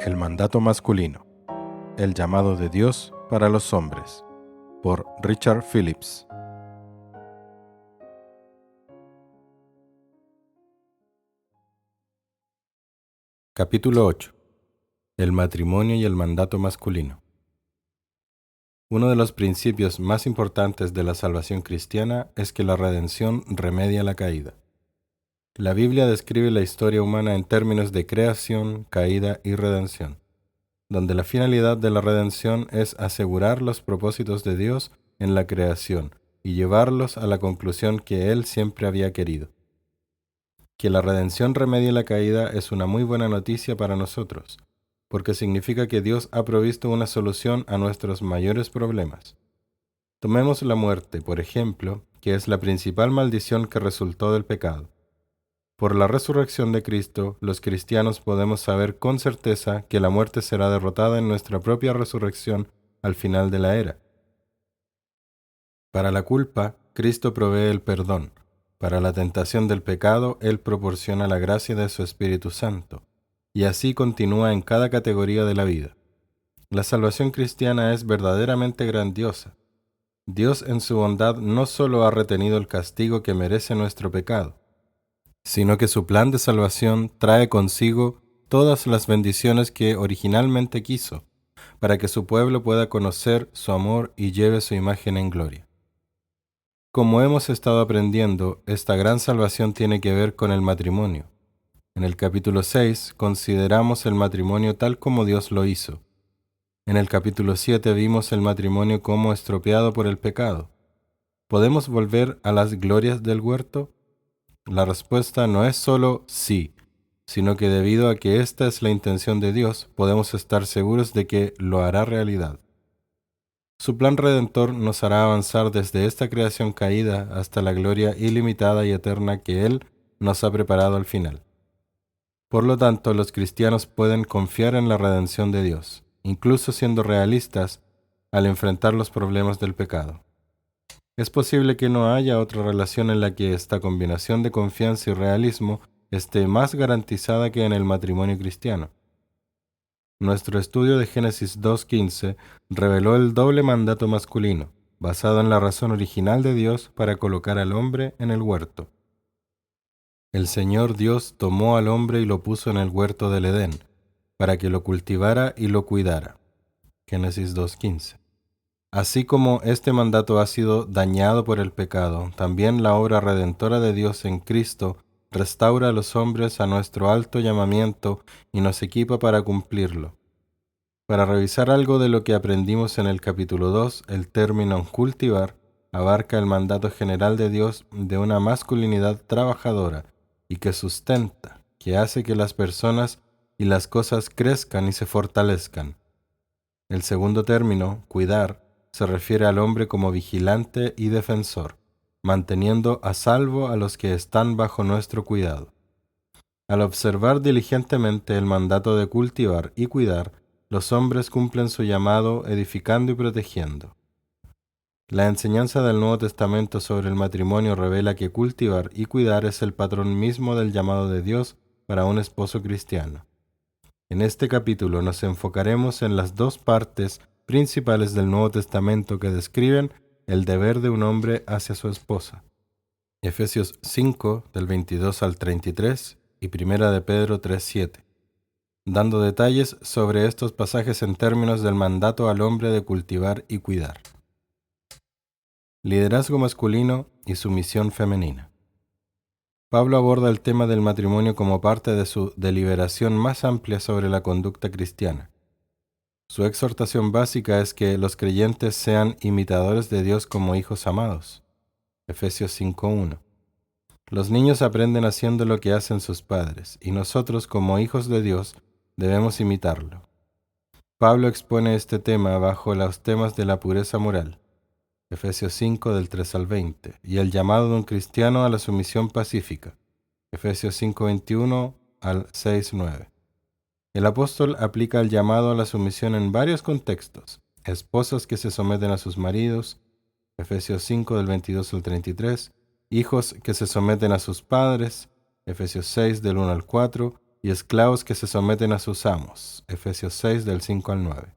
El mandato masculino. El llamado de Dios para los hombres. Por Richard Phillips. Capítulo 8. El matrimonio y el mandato masculino. Uno de los principios más importantes de la salvación cristiana es que la redención remedia la caída. La Biblia describe la historia humana en términos de creación, caída y redención, donde la finalidad de la redención es asegurar los propósitos de Dios en la creación y llevarlos a la conclusión que Él siempre había querido. Que la redención remedie la caída es una muy buena noticia para nosotros, porque significa que Dios ha provisto una solución a nuestros mayores problemas. Tomemos la muerte, por ejemplo, que es la principal maldición que resultó del pecado. Por la resurrección de Cristo, los cristianos podemos saber con certeza que la muerte será derrotada en nuestra propia resurrección al final de la era. Para la culpa, Cristo provee el perdón. Para la tentación del pecado, Él proporciona la gracia de su Espíritu Santo, y así continúa en cada categoría de la vida. La salvación cristiana es verdaderamente grandiosa. Dios en su bondad no solo ha retenido el castigo que merece nuestro pecado, sino que su plan de salvación trae consigo todas las bendiciones que originalmente quiso, para que su pueblo pueda conocer su amor y lleve su imagen en gloria. Como hemos estado aprendiendo, esta gran salvación tiene que ver con el matrimonio. En el capítulo 6 consideramos el matrimonio tal como Dios lo hizo. En el capítulo 7 vimos el matrimonio como estropeado por el pecado. ¿Podemos volver a las glorias del huerto? La respuesta no es solo sí, sino que debido a que esta es la intención de Dios, podemos estar seguros de que lo hará realidad. Su plan redentor nos hará avanzar desde esta creación caída hasta la gloria ilimitada y eterna que Él nos ha preparado al final. Por lo tanto, los cristianos pueden confiar en la redención de Dios, incluso siendo realistas al enfrentar los problemas del pecado. Es posible que no haya otra relación en la que esta combinación de confianza y realismo esté más garantizada que en el matrimonio cristiano. Nuestro estudio de Génesis 2:15 reveló el doble mandato masculino, basado en la razón original de Dios para colocar al hombre en el huerto. El Señor Dios tomó al hombre y lo puso en el huerto del Edén, para que lo cultivara y lo cuidara. Génesis 2:15. Así como este mandato ha sido dañado por el pecado, también la obra redentora de Dios en Cristo restaura a los hombres a nuestro alto llamamiento y nos equipa para cumplirlo. Para revisar algo de lo que aprendimos en el capítulo 2, el término cultivar abarca el mandato general de Dios de una masculinidad trabajadora y que sustenta, que hace que las personas y las cosas crezcan y se fortalezcan. El segundo término, cuidar, se refiere al hombre como vigilante y defensor, manteniendo a salvo a los que están bajo nuestro cuidado. Al observar diligentemente el mandato de cultivar y cuidar, los hombres cumplen su llamado edificando y protegiendo. La enseñanza del Nuevo Testamento sobre el matrimonio revela que cultivar y cuidar es el patrón mismo del llamado de Dios para un esposo cristiano. En este capítulo nos enfocaremos en las dos partes principales del Nuevo Testamento que describen el deber de un hombre hacia su esposa. Efesios 5, del 22 al 33 y Primera de Pedro 3:7, dando detalles sobre estos pasajes en términos del mandato al hombre de cultivar y cuidar. Liderazgo masculino y sumisión femenina. Pablo aborda el tema del matrimonio como parte de su deliberación más amplia sobre la conducta cristiana. Su exhortación básica es que los creyentes sean imitadores de Dios como hijos amados. Efesios 5:1. Los niños aprenden haciendo lo que hacen sus padres, y nosotros como hijos de Dios debemos imitarlo. Pablo expone este tema bajo los temas de la pureza moral. Efesios 5 del 3 al 20, y el llamado de un cristiano a la sumisión pacífica. Efesios 5:21 al 6:9. El apóstol aplica el llamado a la sumisión en varios contextos. Esposas que se someten a sus maridos, Efesios 5 del 22 al 33, hijos que se someten a sus padres, Efesios 6 del 1 al 4, y esclavos que se someten a sus amos. Efesios 6 del 5 al 9.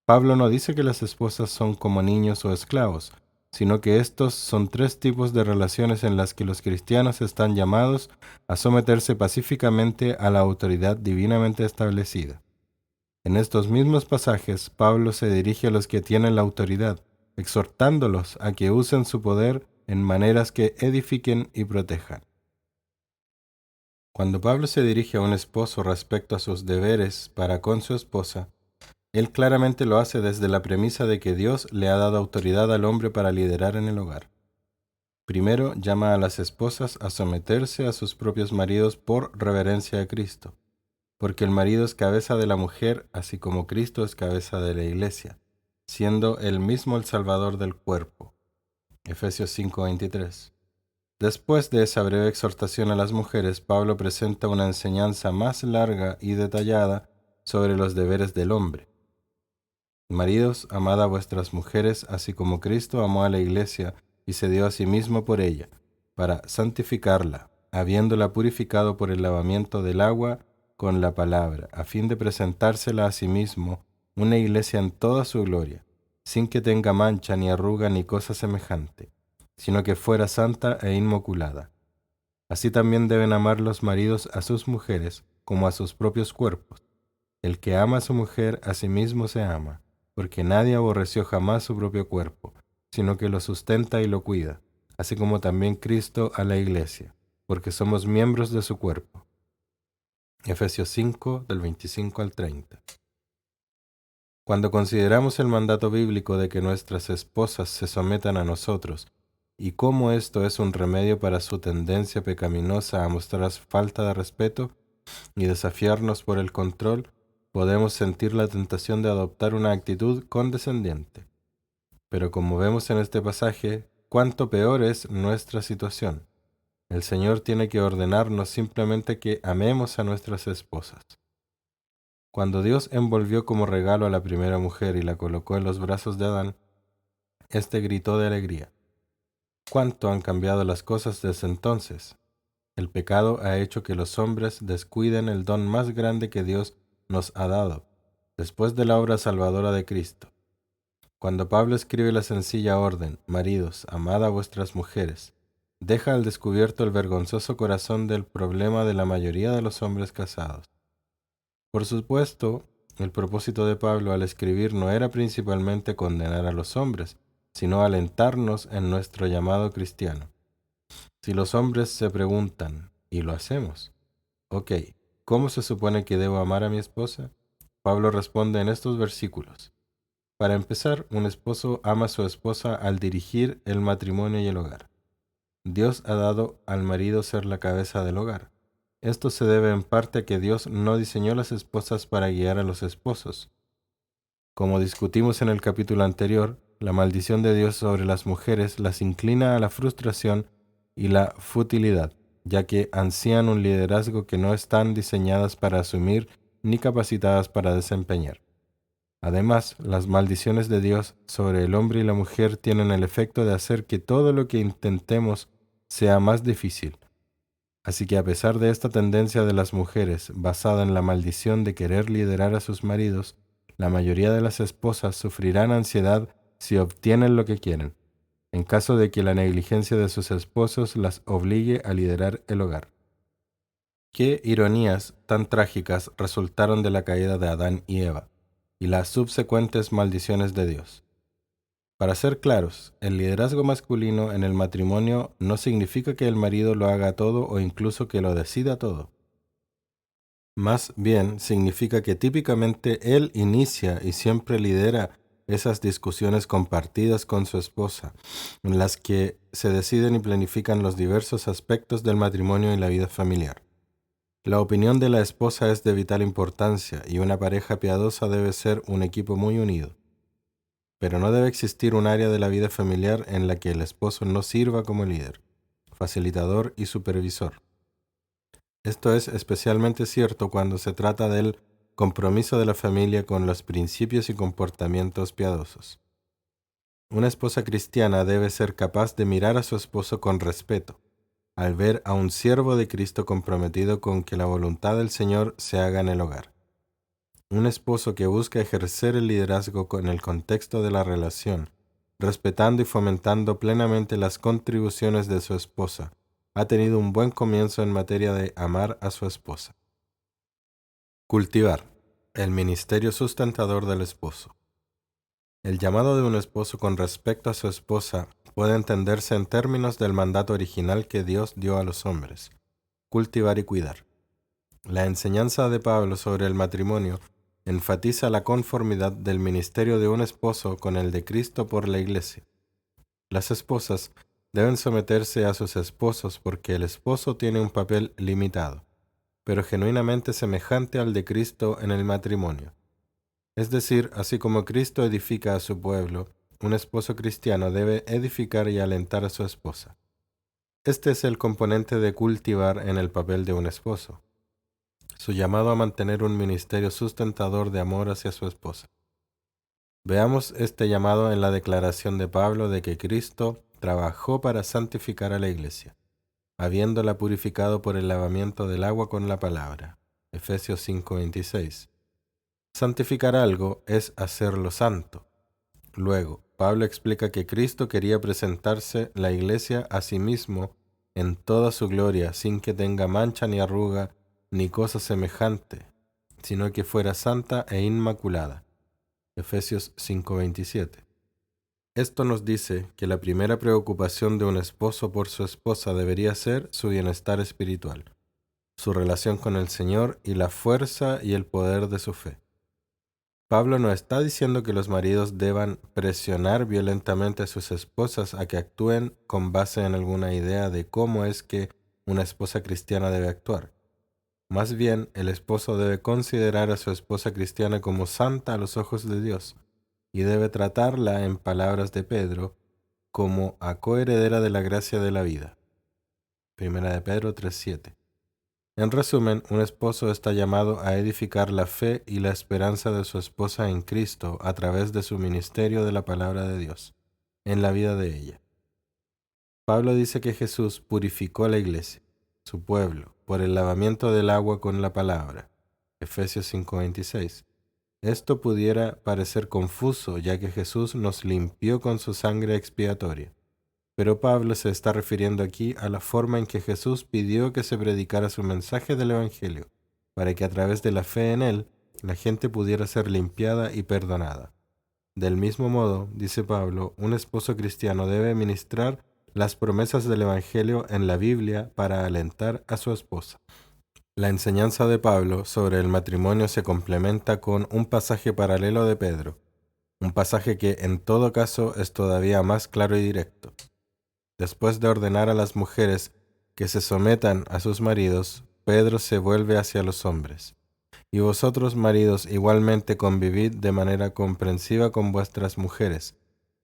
Pablo no dice que las esposas son como niños o esclavos, sino que estos son tres tipos de relaciones en las que los cristianos están llamados a someterse pacíficamente a la autoridad divinamente establecida. En estos mismos pasajes, Pablo se dirige a los que tienen la autoridad, exhortándolos a que usen su poder en maneras que edifiquen y protejan. Cuando Pablo se dirige a un esposo respecto a sus deberes para con su esposa, él claramente lo hace desde la premisa de que Dios le ha dado autoridad al hombre para liderar en el hogar. Primero, llama a las esposas a someterse a sus propios maridos por reverencia a Cristo, porque el marido es cabeza de la mujer, así como Cristo es cabeza de la iglesia, siendo él mismo el Salvador del cuerpo. Efesios 5:23. Después de esa breve exhortación a las mujeres, Pablo presenta una enseñanza más larga y detallada sobre los deberes del hombre. Maridos, amad a vuestras mujeres, así como Cristo amó a la iglesia y se dio a sí mismo por ella, para santificarla, habiéndola purificado por el lavamiento del agua con la palabra, a fin de presentársela a sí mismo una iglesia en toda su gloria, sin que tenga mancha ni arruga ni cosa semejante, sino que fuera santa e inmaculada. Así también deben amar los maridos a sus mujeres como a sus propios cuerpos. El que ama a su mujer a sí mismo se ama, porque nadie aborreció jamás su propio cuerpo, sino que lo sustenta y lo cuida, así como también Cristo a la iglesia, porque somos miembros de su cuerpo. Efesios 5, del 25 al 30. Cuando consideramos el mandato bíblico de que nuestras esposas se sometan a nosotros, y cómo esto es un remedio para su tendencia pecaminosa a mostrar falta de respeto y desafiarnos por el control, podemos sentir la tentación de adoptar una actitud condescendiente. Pero como vemos en este pasaje, cuánto peor es nuestra situación. El Señor tiene que ordenarnos simplemente que amemos a nuestras esposas. Cuando Dios envolvió como regalo a la primera mujer y la colocó en los brazos de Adán, éste gritó de alegría. ¿Cuánto han cambiado las cosas desde entonces? El pecado ha hecho que los hombres descuiden el don más grande que Dios nos ha dado, después de la obra salvadora de Cristo. Cuando Pablo escribe la sencilla orden, maridos, amad a vuestras mujeres, deja al descubierto el vergonzoso corazón del problema de la mayoría de los hombres casados. Por supuesto, el propósito de Pablo al escribir no era principalmente condenar a los hombres, sino alentarnos en nuestro llamado cristiano. Si los hombres se preguntan, y lo hacemos, ok, ¿cómo se supone que debo amar a mi esposa? Pablo responde en estos versículos. Para empezar, un esposo ama a su esposa al dirigir el matrimonio y el hogar. Dios ha dado al marido ser la cabeza del hogar. Esto se debe en parte a que Dios no diseñó las esposas para guiar a los esposos. Como discutimos en el capítulo anterior, la maldición de Dios sobre las mujeres las inclina a la frustración y la futilidad, ya que ansían un liderazgo que no están diseñadas para asumir ni capacitadas para desempeñar. Además, las maldiciones de Dios sobre el hombre y la mujer tienen el efecto de hacer que todo lo que intentemos sea más difícil. Así que a pesar de esta tendencia de las mujeres basada en la maldición de querer liderar a sus maridos, la mayoría de las esposas sufrirán ansiedad si obtienen lo que quieren, en caso de que la negligencia de sus esposos las obligue a liderar el hogar. Qué ironías tan trágicas resultaron de la caída de Adán y Eva y las subsecuentes maldiciones de Dios. Para ser claros, el liderazgo masculino en el matrimonio no significa que el marido lo haga todo o incluso que lo decida todo. Más bien, significa que típicamente él inicia y siempre lidera esas discusiones compartidas con su esposa, en las que se deciden y planifican los diversos aspectos del matrimonio y la vida familiar. La opinión de la esposa es de vital importancia y una pareja piadosa debe ser un equipo muy unido. Pero no debe existir un área de la vida familiar en la que el esposo no sirva como líder, facilitador y supervisor. Esto es especialmente cierto cuando se trata del compromiso de la familia con los principios y comportamientos piadosos. Una esposa cristiana debe ser capaz de mirar a su esposo con respeto, al ver a un siervo de Cristo comprometido con que la voluntad del Señor se haga en el hogar. Un esposo que busca ejercer el liderazgo en el contexto de la relación, respetando y fomentando plenamente las contribuciones de su esposa, ha tenido un buen comienzo en materia de amar a su esposa. Cultivar el ministerio sustentador del esposo. El llamado de un esposo con respecto a su esposa puede entenderse en términos del mandato original que Dios dio a los hombres: cultivar y cuidar. La enseñanza de Pablo sobre el matrimonio enfatiza la conformidad del ministerio de un esposo con el de Cristo por la Iglesia. Las esposas deben someterse a sus esposos porque el esposo tiene un papel limitado, pero genuinamente semejante al de Cristo en el matrimonio. Es decir, así como Cristo edifica a su pueblo, un esposo cristiano debe edificar y alentar a su esposa. Este es el componente de cultivar en el papel de un esposo: su llamado a mantener un ministerio sustentador de amor hacia su esposa. Veamos este llamado en la declaración de Pablo de que Cristo trabajó para santificar a la iglesia, habiéndola purificado por el lavamiento del agua con la palabra. Efesios 5:26. Santificar algo es hacerlo santo. Luego, Pablo explica que Cristo quería presentarse la iglesia a sí mismo en toda su gloria, sin que tenga mancha ni arruga ni cosa semejante, sino que fuera santa e inmaculada. Efesios 5:27. Esto nos dice que la primera preocupación de un esposo por su esposa debería ser su bienestar espiritual, su relación con el Señor y la fuerza y el poder de su fe. Pablo no está diciendo que los maridos deban presionar violentamente a sus esposas a que actúen con base en alguna idea de cómo es que una esposa cristiana debe actuar. Más bien, el esposo debe considerar a su esposa cristiana como santa a los ojos de Dios y debe tratarla, en palabras de Pedro, como a coheredera de la gracia de la vida. Primera de Pedro 3:7. En resumen, un esposo está llamado a edificar la fe y la esperanza de su esposa en Cristo a través de su ministerio de la palabra de Dios, en la vida de ella. Pablo dice que Jesús purificó a la iglesia, su pueblo, por el lavamiento del agua con la palabra. Efesios 5:26. Esto pudiera parecer confuso, ya que Jesús nos limpió con su sangre expiatoria. Pero Pablo se está refiriendo aquí a la forma en que Jesús pidió que se predicara su mensaje del Evangelio, para que a través de la fe en él, la gente pudiera ser limpiada y perdonada. Del mismo modo, dice Pablo, un esposo cristiano debe ministrar las promesas del Evangelio en la Biblia para alentar a su esposa. La enseñanza de Pablo sobre el matrimonio se complementa con un pasaje paralelo de Pedro, un pasaje que en todo caso es todavía más claro y directo. Después de ordenar a las mujeres que se sometan a sus maridos, Pedro se vuelve hacia los hombres. Y vosotros, maridos, igualmente convivid de manera comprensiva con vuestras mujeres,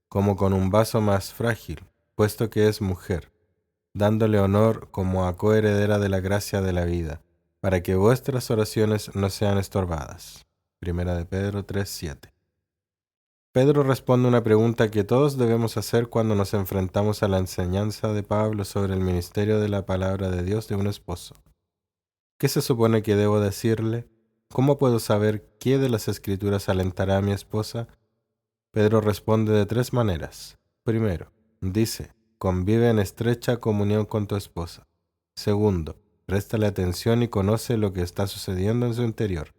como con un vaso más frágil, puesto que es mujer, dándole honor como a coheredera de la gracia de la vida, para que vuestras oraciones no sean estorbadas. Primera de Pedro 3:7. Pedro responde una pregunta que todos debemos hacer cuando nos enfrentamos a la enseñanza de Pablo sobre el ministerio de la palabra de Dios de un esposo. ¿Qué se supone que debo decirle? ¿Cómo puedo saber qué de las Escrituras alentará a mi esposa? Pedro responde de 3 maneras. Primero, dice: convive en estrecha comunión con tu esposa. Segundo, préstale atención y conoce lo que está sucediendo en su interior.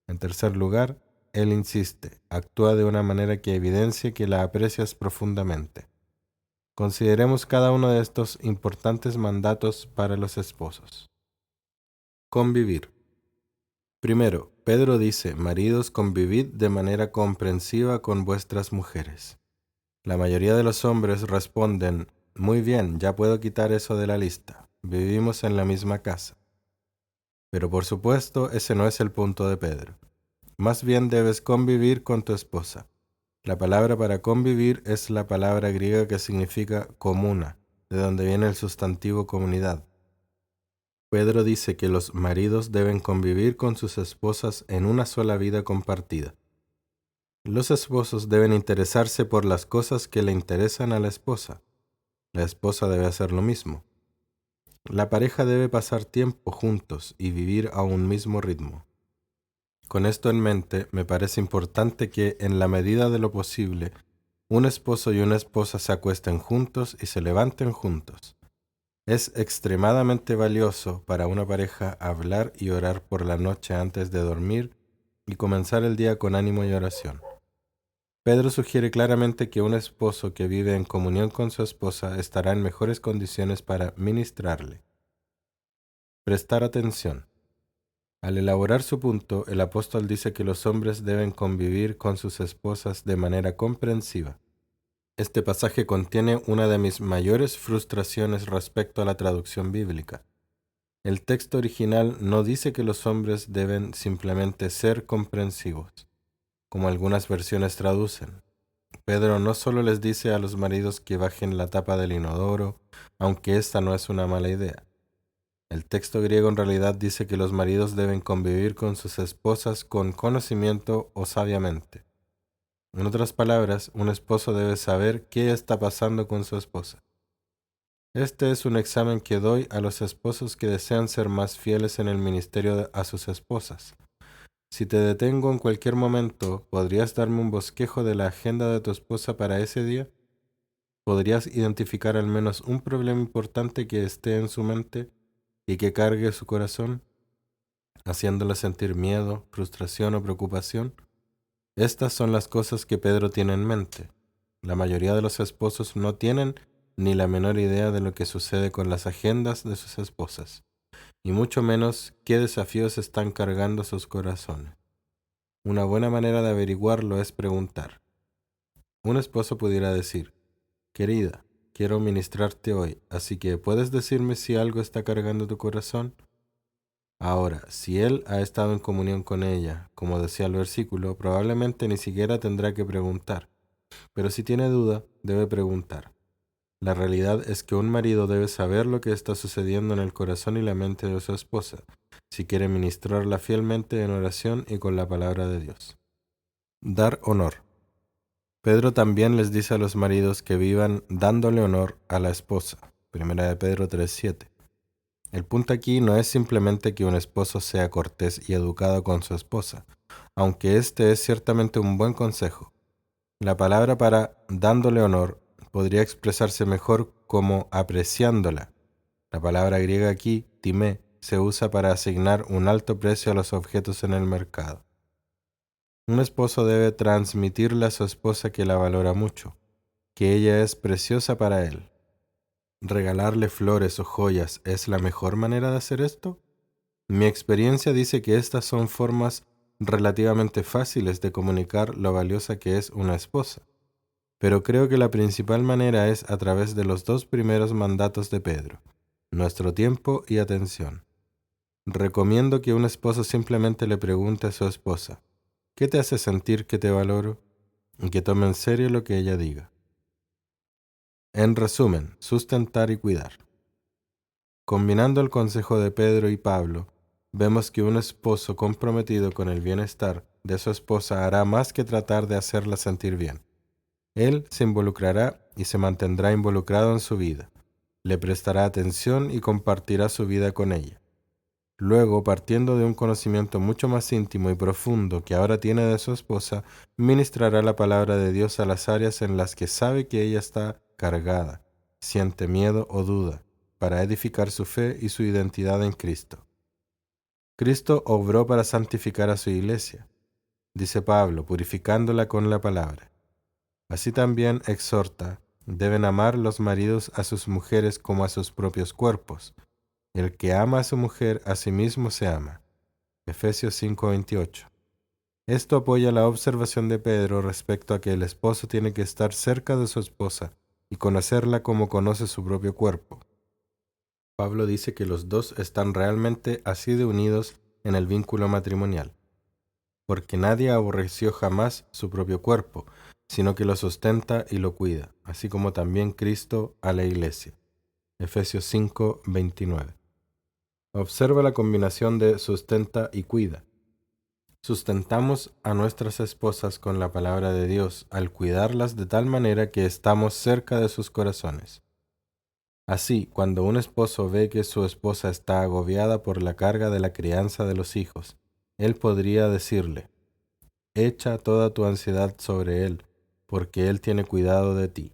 En tercer lugar, él insiste: actúa de una manera que evidencie que la aprecias profundamente. Consideremos cada uno de estos importantes mandatos para los esposos. Convivir. Primero, Pedro dice: maridos, convivid de manera comprensiva con vuestras mujeres. La mayoría de los hombres responden: muy bien, ya puedo quitar eso de la lista. Vivimos en la misma casa. Pero por supuesto, ese no es el punto de Pedro. Más bien debes convivir con tu esposa. La palabra para convivir es la palabra griega que significa comuna, de donde viene el sustantivo comunidad. Pedro dice que los maridos deben convivir con sus esposas en una sola vida compartida. Los esposos deben interesarse por las cosas que le interesan a la esposa. La esposa debe hacer lo mismo. La pareja debe pasar tiempo juntos y vivir a un mismo ritmo. Con esto en mente, me parece importante que, en la medida de lo posible, un esposo y una esposa se acuesten juntos y se levanten juntos. Es extremadamente valioso para una pareja hablar y orar por la noche antes de dormir y comenzar el día con ánimo y oración. Pedro sugiere claramente que un esposo que vive en comunión con su esposa estará en mejores condiciones para ministrarle. Prestar atención. Al elaborar su punto, el apóstol dice que los hombres deben convivir con sus esposas de manera comprensiva. Este pasaje contiene una de mis mayores frustraciones respecto a la traducción bíblica. El texto original no dice que los hombres deben simplemente ser comprensivos, como algunas versiones traducen. Pedro no solo les dice a los maridos que bajen la tapa del inodoro, aunque esta no es una mala idea. El texto griego en realidad dice que los maridos deben convivir con sus esposas con conocimiento o sabiamente. En otras palabras, un esposo debe saber qué está pasando con su esposa. Este es un examen que doy a los esposos que desean ser más fieles en el ministerio a sus esposas. Si te detengo en cualquier momento, ¿podrías darme un bosquejo de la agenda de tu esposa para ese día? ¿Podrías identificar al menos un problema importante que esté en su mente y que cargue su corazón, haciéndola sentir miedo, frustración o preocupación? Estas son las cosas que Pedro tiene en mente. La mayoría de los esposos no tienen ni la menor idea de lo que sucede con las agendas de sus esposas, y mucho menos qué desafíos están cargando sus corazones. Una buena manera de averiguarlo es preguntar. Un esposo pudiera decir: querida, quiero ministrarte hoy, así que ¿puedes decirme si algo está cargando tu corazón? Ahora, si él ha estado en comunión con ella, como decía el versículo, probablemente ni siquiera tendrá que preguntar. Pero si tiene duda, debe preguntar. La realidad es que un marido debe saber lo que está sucediendo en el corazón y la mente de su esposa, si quiere ministrarla fielmente en oración y con la palabra de Dios. Dar honor. Pedro también les dice a los maridos que vivan dándole honor a la esposa. Primera de Pedro 3:7. El punto aquí no es simplemente que un esposo sea cortés y educado con su esposa, aunque este es ciertamente un buen consejo. La palabra para dándole honor podría expresarse mejor como apreciándola. La palabra griega aquí, timé, se usa para asignar un alto precio a los objetos en el mercado. Un esposo debe transmitirle a su esposa que la valora mucho, que ella es preciosa para él. ¿Regalarle flores o joyas es la mejor manera de hacer esto? Mi experiencia dice que estas son formas relativamente fáciles de comunicar lo valiosa que es una esposa, pero creo que la principal manera es a través de los dos primeros mandatos de Pedro: nuestro tiempo y atención. Recomiendo que un esposo simplemente le pregunte a su esposa: ¿qué te hace sentir que te valoro? Y que tome en serio lo que ella diga. En resumen, sustentar y cuidar. Combinando el consejo de Pedro y Pablo, vemos que un esposo comprometido con el bienestar de su esposa hará más que tratar de hacerla sentir bien. Él se involucrará y se mantendrá involucrado en su vida, le prestará atención y compartirá su vida con ella. Luego, partiendo de un conocimiento mucho más íntimo y profundo que ahora tiene de su esposa, ministrará la palabra de Dios a las áreas en las que sabe que ella está cargada, siente miedo o duda, para edificar su fe y su identidad en Cristo. Cristo obró para santificar a su iglesia, dice Pablo, purificándola con la palabra. Así también exhorta: deben amar los maridos a sus mujeres como a sus propios cuerpos. El que ama a su mujer, a sí mismo se ama. Efesios 5:28. Esto apoya la observación de Pedro respecto a que el esposo tiene que estar cerca de su esposa y conocerla como conoce su propio cuerpo. Pablo dice que los dos están realmente así de unidos en el vínculo matrimonial, porque nadie aborreció jamás su propio cuerpo, sino que lo sustenta y lo cuida, así como también Cristo a la iglesia. Efesios 5:29. Observa la combinación de sustenta y cuida. Sustentamos a nuestras esposas con la palabra de Dios al cuidarlas de tal manera que estamos cerca de sus corazones. Así, cuando un esposo ve que su esposa está agobiada por la carga de la crianza de los hijos, él podría decirle: echa toda tu ansiedad sobre él, porque él tiene cuidado de ti.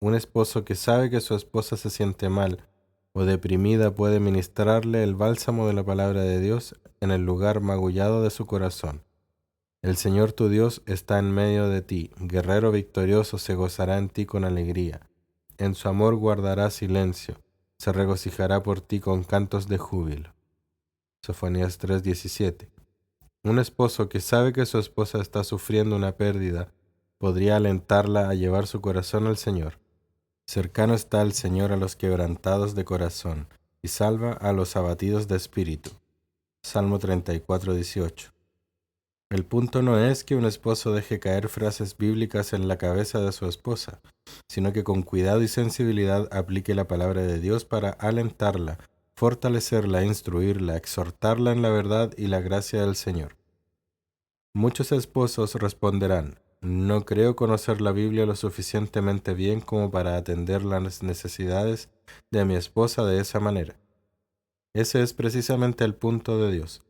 Un esposo que sabe que su esposa se siente mal o deprimida puede ministrarle el bálsamo de la palabra de Dios en el lugar magullado de su corazón. El Señor tu Dios está en medio de ti, guerrero victorioso se gozará en ti con alegría. En su amor guardará silencio, se regocijará por ti con cantos de júbilo. Sofonías 3:17. Un esposo que sabe que su esposa está sufriendo una pérdida podría alentarla a llevar su corazón al Señor. Cercano está el Señor a los quebrantados de corazón y salva a los abatidos de espíritu. Salmo 34:18. El punto no es que un esposo deje caer frases bíblicas en la cabeza de su esposa, sino que con cuidado y sensibilidad aplique la palabra de Dios para alentarla, fortalecerla, instruirla, exhortarla en la verdad y la gracia del Señor. Muchos esposos responderán: no creo conocer la Biblia lo suficientemente bien como para atender las necesidades de mi esposa de esa manera. Ese es precisamente el punto de Dios.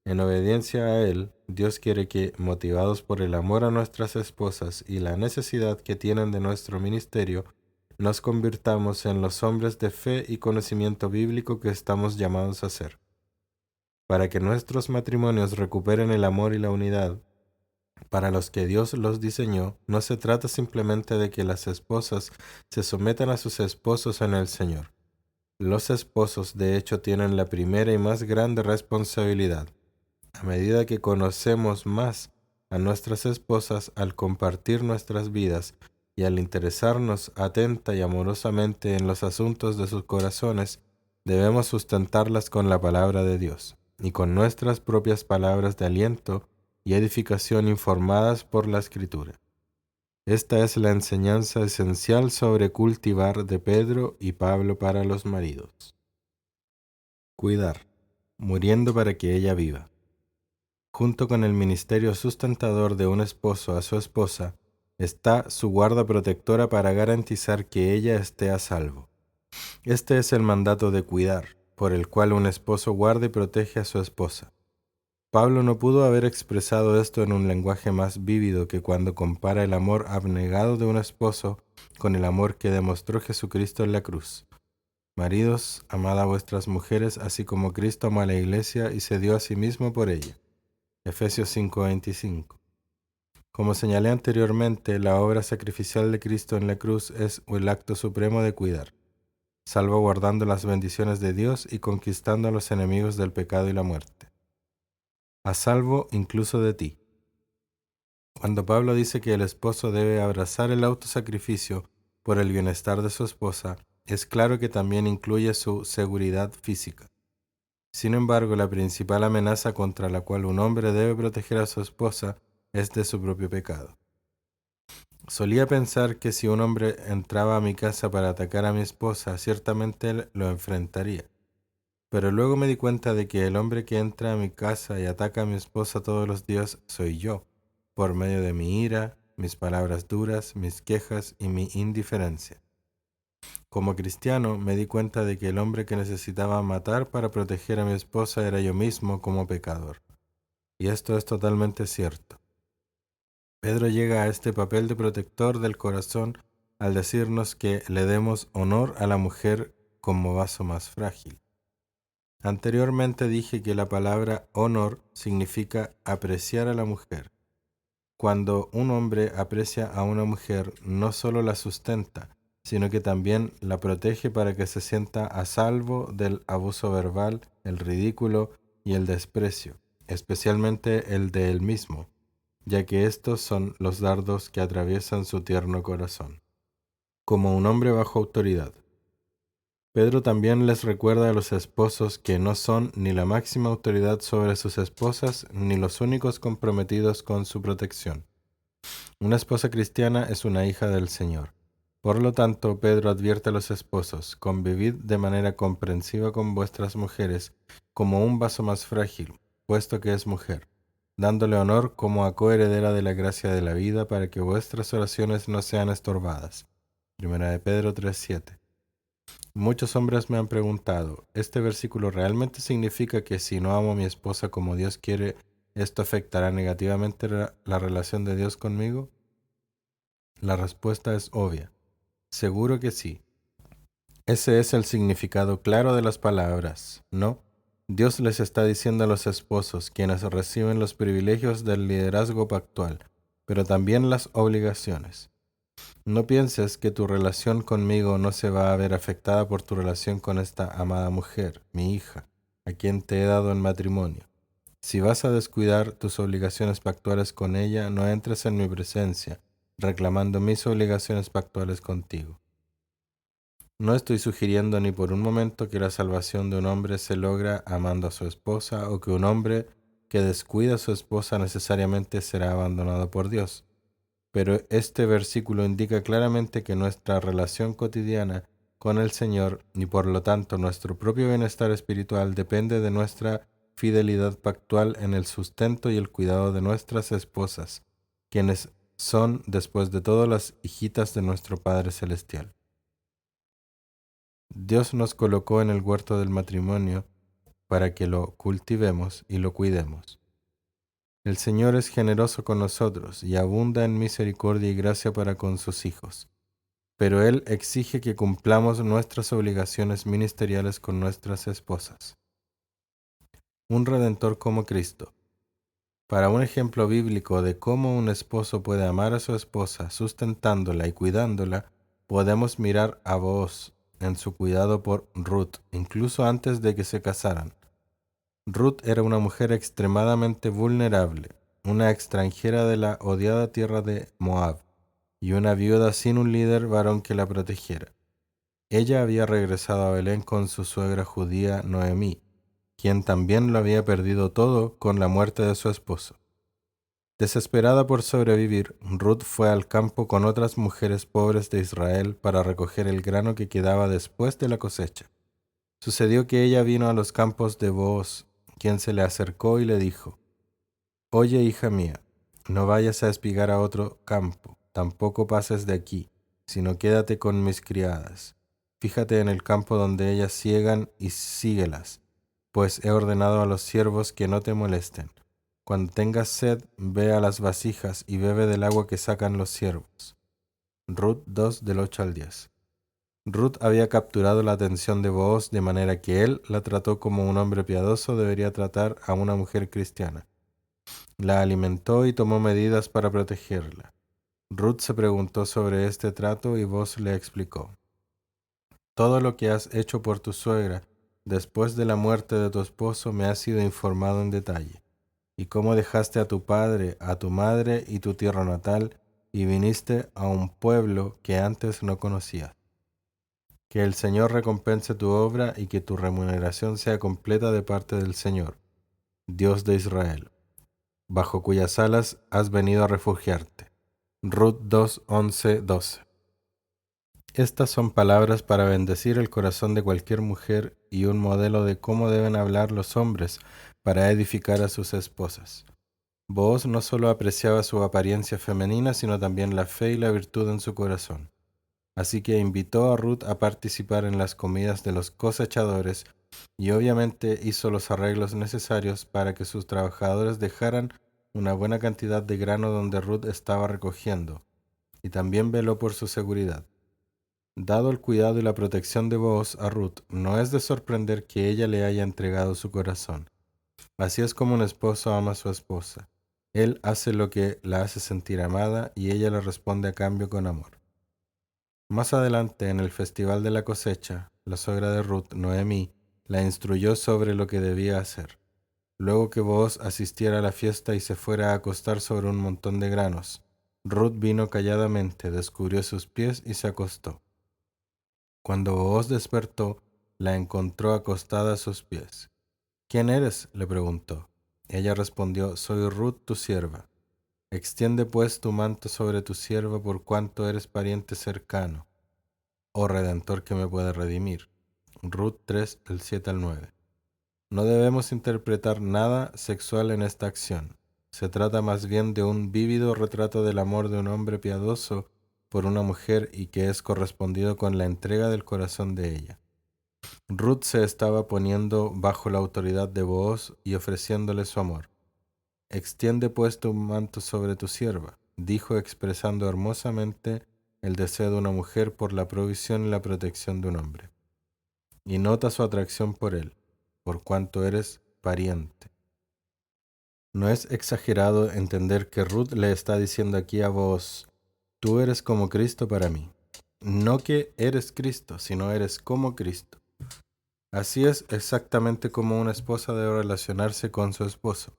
En obediencia a Él, Dios quiere que, motivados por el amor a nuestras esposas y la necesidad que tienen de nuestro ministerio, nos convirtamos en los hombres de fe y conocimiento bíblico que estamos llamados a ser. Para que nuestros matrimonios recuperen el amor y la unidad para los que Dios los diseñó, no se trata simplemente de que las esposas se sometan a sus esposos en el Señor. Los esposos, de hecho, tienen la primera y más grande responsabilidad. A medida que conocemos más a nuestras esposas, al compartir nuestras vidas y al interesarnos atenta y amorosamente en los asuntos de sus corazones, debemos sustentarlas con la palabra de Dios y con nuestras propias palabras de aliento y edificación informadas por la Escritura. Esta es la enseñanza esencial sobre cultivar de Pedro y Pablo para los maridos. Cuidar, muriendo para que ella viva. Junto con el ministerio sustentador de un esposo a su esposa, está su guarda protectora para garantizar que ella esté a salvo. Este es el mandato de cuidar, por el cual un esposo guarda y protege a su esposa. Pablo no pudo haber expresado esto en un lenguaje más vívido que cuando compara el amor abnegado de un esposo con el amor que demostró Jesucristo en la cruz. Maridos, amad a vuestras mujeres, así como Cristo amó a la iglesia y se dio a sí mismo por ella. Efesios 5:25. Como señalé anteriormente, la obra sacrificial de Cristo en la cruz es el acto supremo de cuidar, salvaguardando las bendiciones de Dios y conquistando a los enemigos del pecado y la muerte. A salvo incluso de ti. Cuando Pablo dice que el esposo debe abrazar el autosacrificio por el bienestar de su esposa, es claro que también incluye su seguridad física. Sin embargo, la principal amenaza contra la cual un hombre debe proteger a su esposa es de su propio pecado. Solía pensar que si un hombre entraba a mi casa para atacar a mi esposa, ciertamente él lo enfrentaría. Pero luego me di cuenta de que el hombre que entra a mi casa y ataca a mi esposa todos los días soy yo, por medio de mi ira, mis palabras duras, mis quejas y mi indiferencia. Como cristiano me di cuenta de que el hombre que necesitaba matar para proteger a mi esposa era yo mismo como pecador. Y esto es totalmente cierto. Pedro llega a este papel de protector del corazón al decirnos que le demos honor a la mujer como vaso más frágil. Anteriormente dije que la palabra honor significa apreciar a la mujer. Cuando un hombre aprecia a una mujer, no solo la sustenta, sino que también la protege para que se sienta a salvo del abuso verbal, el ridículo y el desprecio, especialmente el de él mismo, ya que estos son los dardos que atraviesan su tierno corazón. Como un hombre bajo autoridad. Pedro también les recuerda a los esposos que no son ni la máxima autoridad sobre sus esposas ni los únicos comprometidos con su protección. Una esposa cristiana es una hija del Señor. Por lo tanto, Pedro advierte a los esposos: convivid de manera comprensiva con vuestras mujeres como un vaso más frágil, puesto que es mujer, dándole honor como a coheredera de la gracia de la vida para que vuestras oraciones no sean estorbadas. Primera de Pedro 3:7. Muchos hombres me han preguntado, ¿este versículo realmente significa que si no amo a mi esposa como Dios quiere, esto afectará negativamente la relación de Dios conmigo? La respuesta es obvia. Seguro que sí. Ese es el significado claro de las palabras, ¿no? Dios les está diciendo a los esposos, quienes reciben los privilegios del liderazgo pactual, pero también las obligaciones. No pienses que tu relación conmigo no se va a ver afectada por tu relación con esta amada mujer, mi hija, a quien te he dado en matrimonio. Si vas a descuidar tus obligaciones pactuales con ella, no entres en mi presencia, reclamando mis obligaciones pactuales contigo. No estoy sugiriendo ni por un momento que la salvación de un hombre se logra amando a su esposa o que un hombre que descuida a su esposa necesariamente será abandonado por Dios. Pero este versículo indica claramente que nuestra relación cotidiana con el Señor y por lo tanto nuestro propio bienestar espiritual depende de nuestra fidelidad pactual en el sustento y el cuidado de nuestras esposas, quienes son, después de todo, las hijitas de nuestro Padre Celestial. Dios nos colocó en el huerto del matrimonio para que lo cultivemos y lo cuidemos. El Señor es generoso con nosotros y abunda en misericordia y gracia para con sus hijos, pero Él exige que cumplamos nuestras obligaciones ministeriales con nuestras esposas. Un redentor como Cristo. Para un ejemplo bíblico de cómo un esposo puede amar a su esposa sustentándola y cuidándola, podemos mirar a Booz en su cuidado por Ruth, incluso antes de que se casaran. Ruth era una mujer extremadamente vulnerable, una extranjera de la odiada tierra de Moab, y una viuda sin un líder varón que la protegiera. Ella había regresado a Belén con su suegra judía Noemí, quien también lo había perdido todo con la muerte de su esposo. Desesperada por sobrevivir, Ruth fue al campo con otras mujeres pobres de Israel para recoger el grano que quedaba después de la cosecha. Sucedió que ella vino a los campos de Booz, quien se le acercó y le dijo: Oye, hija mía, no vayas a espigar a otro campo, tampoco pases de aquí, sino quédate con mis criadas. Fíjate en el campo donde ellas siegan y síguelas, pues he ordenado a los siervos que no te molesten. Cuando tengas sed, ve a las vasijas y bebe del agua que sacan los siervos. Ruth 2 del 8 al 10. Ruth había capturado la atención de Booz de manera que él la trató como un hombre piadoso debería tratar a una mujer cristiana. La alimentó y tomó medidas para protegerla. Ruth se preguntó sobre este trato y Booz le explicó: Todo lo que has hecho por tu suegra después de la muerte de tu esposo me ha sido informado en detalle, y cómo dejaste a tu padre, a tu madre y tu tierra natal, y viniste a un pueblo que antes no conocías. Que el Señor recompense tu obra y que tu remuneración sea completa de parte del Señor, Dios de Israel, bajo cuyas alas has venido a refugiarte. Ruth 2, 11, 12. Estas son palabras para bendecir el corazón de cualquier mujer y un modelo de cómo deben hablar los hombres para edificar a sus esposas. Booz no solo apreciaba su apariencia femenina, sino también la fe y la virtud en su corazón. Así que invitó a Ruth a participar en las comidas de los cosechadores y obviamente hizo los arreglos necesarios para que sus trabajadores dejaran una buena cantidad de grano donde Ruth estaba recogiendo, y también veló por su seguridad. Dado el cuidado y la protección de Booz a Ruth, no es de sorprender que ella le haya entregado su corazón. Así es como un esposo ama a su esposa. Él hace lo que la hace sentir amada y ella le responde a cambio con amor. Más adelante, en el Festival de la Cosecha, la suegra de Ruth, Noemí, la instruyó sobre lo que debía hacer. Luego que Booz asistiera a la fiesta y se fuera a acostar sobre un montón de granos, Ruth vino calladamente, descubrió sus pies y se acostó. Cuando Booz despertó, la encontró acostada a sus pies. ¿Quién eres?, le preguntó. Ella respondió: Soy Ruth, tu sierva. Extiende pues tu manto sobre tu sierva por cuanto eres pariente cercano, oh Redentor que me puede redimir. Ruth 3, del 7 al 9. No debemos interpretar nada sexual en esta acción. Se trata más bien de un vívido retrato del amor de un hombre piadoso por una mujer y que es correspondido con la entrega del corazón de ella. Ruth se estaba poniendo bajo la autoridad de Booz y ofreciéndole su amor. «Extiende pues tu manto sobre tu sierva», dijo, expresando hermosamente el deseo de una mujer por la provisión y la protección de un hombre. Y nota su atracción por él, por cuanto eres pariente. No es exagerado entender que Ruth le está diciendo aquí a Booz: tú eres como Cristo para mí. No que eres Cristo, sino eres como Cristo. Así es exactamente como una esposa debe relacionarse con su esposo,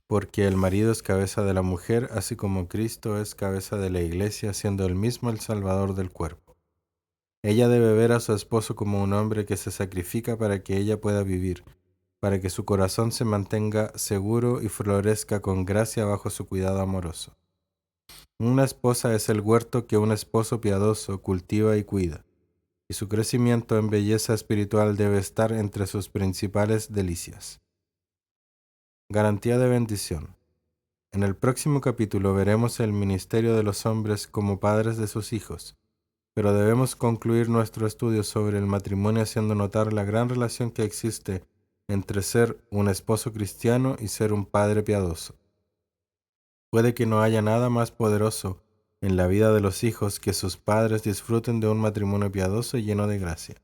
porque el marido es cabeza de la mujer, así como Cristo es cabeza de la iglesia, siendo él mismo el Salvador del cuerpo. Ella debe ver a su esposo como un hombre que se sacrifica para que ella pueda vivir, para que su corazón se mantenga seguro y florezca con gracia bajo su cuidado amoroso. Una esposa es el huerto que un esposo piadoso cultiva y cuida, y su crecimiento en belleza espiritual debe estar entre sus principales delicias. Garantía de bendición. En el próximo capítulo veremos el ministerio de los hombres como padres de sus hijos, pero debemos concluir nuestro estudio sobre el matrimonio haciendo notar la gran relación que existe entre ser un esposo cristiano y ser un padre piadoso. Puede que no haya nada más poderoso en la vida de los hijos que sus padres disfruten de un matrimonio piadoso y lleno de gracia.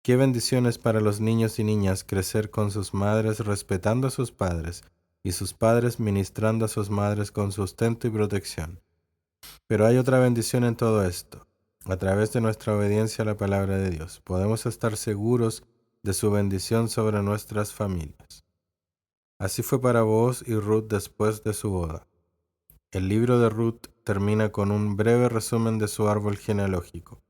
Qué bendiciones para los niños y niñas crecer con sus madres respetando a sus padres y sus padres ministrando a sus madres con sustento y protección. Pero hay otra bendición en todo esto. A través de nuestra obediencia a la palabra de Dios, podemos estar seguros de su bendición sobre nuestras familias. Así fue para Booz y Ruth después de su boda. El libro de Ruth termina con un breve resumen de su árbol genealógico.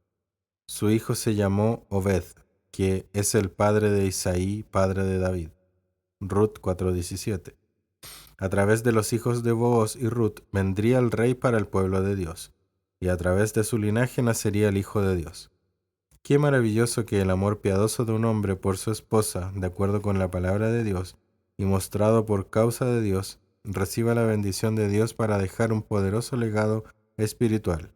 Su hijo se llamó Obed, que es el padre de Isaí, padre de David. Ruth 4:17. A través de los hijos de Booz y Ruth vendría el rey para el pueblo de Dios, y a través de su linaje nacería el Hijo de Dios. Qué maravilloso que el amor piadoso de un hombre por su esposa, de acuerdo con la palabra de Dios, y mostrado por causa de Dios, reciba la bendición de Dios para dejar un poderoso legado espiritual.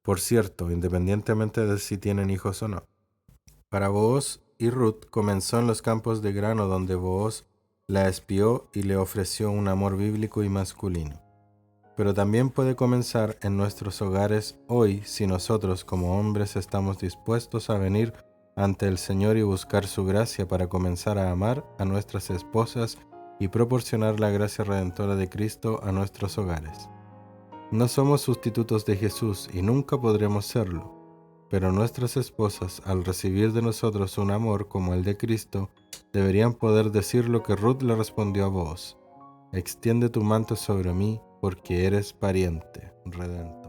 Por cierto, independientemente de si tienen hijos o no. Para Booz y Ruth comenzó en los campos de grano donde Booz la espió y le ofreció un amor bíblico y masculino. Pero también puede comenzar en nuestros hogares hoy si nosotros como hombres estamos dispuestos a venir ante el Señor y buscar su gracia para comenzar a amar a nuestras esposas y proporcionar la gracia redentora de Cristo a nuestros hogares. No somos sustitutos de Jesús y nunca podremos serlo, pero nuestras esposas, al recibir de nosotros un amor como el de Cristo, deberían poder decir lo que Ruth le respondió a Booz: extiende tu manto sobre mí, porque eres pariente, redentor.